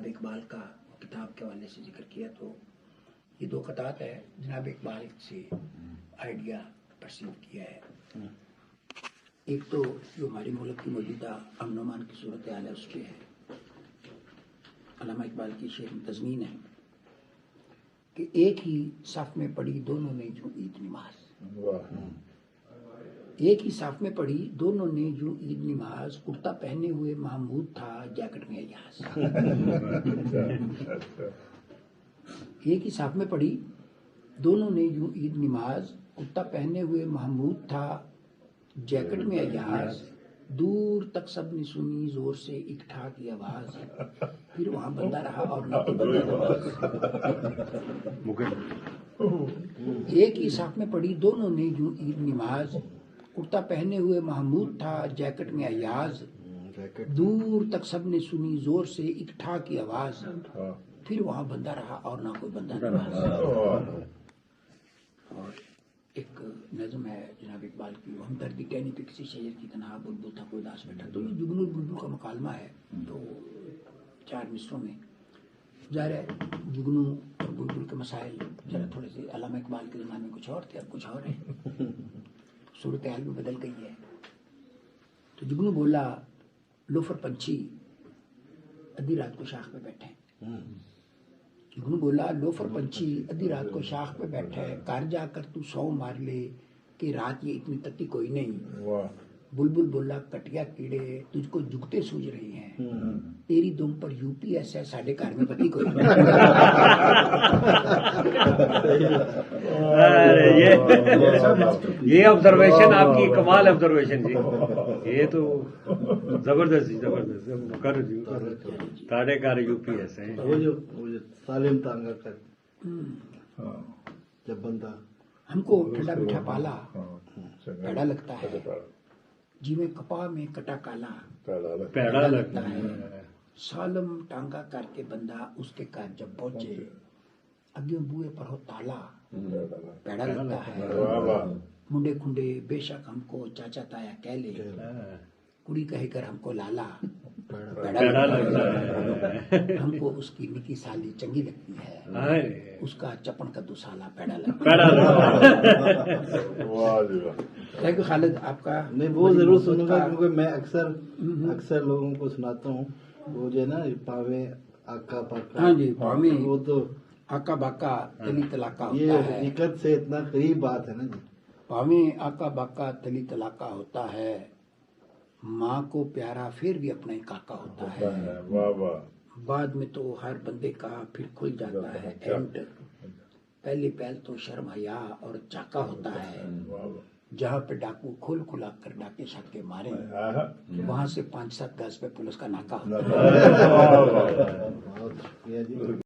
जनाब इकबाल का किताब के हवाले से जिक्र किया, तो ये दो कतात है जनाब इकबाल से आइडिया परसीव किया है। एक तो जो हमारे मुल्क की मौजूदा अमन अमान की सूरत हाल है उसके है, अल्लामा इकबाल की शेर में तज़मीन है कि एक ही साफ में पढ़ी दोनों ने जो ईद नमाज, एक ही साफ में पढ़ी दोनों ने जो ईद नमाज, कुर्ता पहने हुए महमूद था जैकेट में अयाज। एक ही साफ में पढ़ी दोनों ने यूं ईद नमाज, कुर्ता पहने हुए महमूद था जैकेट में अयाज। दूर तक सब ने सुनी जोर से एक ठा की आवाज, फिर वहां बंदा रहा और ना कोई बंदा नवाज। एक ही साफ में पढ़ी दोनों ने यूं ईद नमाज, कुर्ता पहने हुए महमूद था जैकेट में अयाज। दूर तक सब ने सुनी जोर से एक ठा की आवाज, फिर वहां बंदा रहा और ना कोई बंदा नवाज। और एक नज़म है जनाब इकबाल की, हमदर्दी कहने पे किसी शहर की तनहा बुलबुल था कोई दास बैठा। तो ये जुगनुल बुलबुल का मुकालमा है, तो 4 मिसरों में ज़ाहिर है जुगनू और बुलबुल के मसाइल जरा थोड़े से अल्लामा इकबाल के ज़माने में कुछ और थे, अब कुछ और है, सूरत हाल भी बदल गई है। तो जुगनू बोला लोफर पंछी आधी रात को शाख पे बैठे। जुगनू बोला लोफर पंछी आधी रात को शाख पे बैठे, कार जाकर तू सौ मार ले कि रात ये इतनी तत्ती कोई नहीं। बुलबुल बोला कटिया कीड़े तुझको जुगते सूझ रही हैं, तेरी दुम पर यूपीएस है साढ़े कार में पति कोई नहीं। ये ऑब्जर्वेशन आपकी कमाल ऑब्जर्वेशन जी, ये तो जबरदस्त कर साढ़े कार यूपीएस है। वो जो सालिम तांगा कर जब बंदा हमको ठंडा मीठा पाला पेड़ा लगता है, जिਵੇਂ कपा में कटा काला पैड़ा लगता है। सालम टांगा करके बंदा उसके घर जब पहुंचे, अगे बूहे पर हो ताला पेड़ा लगता है। मुंडे खुंडे बेशक हमको चाचा ताया कह ले, कुड़ी कहकर हमको लाला पेड़ा लगता है। हमको उसकी निकी साली चंगी लगती है, उसका चपन का दुसाला पेड़ा लगता है। खालिद आपका नहीं वो जरूर सुनूंगा, क्योंकि मैं अक्सर लोगों को सुनाता हूँ वो जो है ना पावे आका पाका। हाँ जी, पावे वो तो आका बाका तली तलाका ये होता है। हकीकत से इतना करीब बात है ना जी। पावे आका बाका तली तलाका होता है, माँ को प्यारा फिर भी अपना ही काका होता है। बाद में तो हर बंदे का फिर खुल जाता है एंड, पहली पहल तो शर्म हया और चाका होता है। जहाँ पे डाकू खोल खुला कर डाके छक्के मारे, वहाँ से 5-7 गज पे पुलिस का नाका होता है।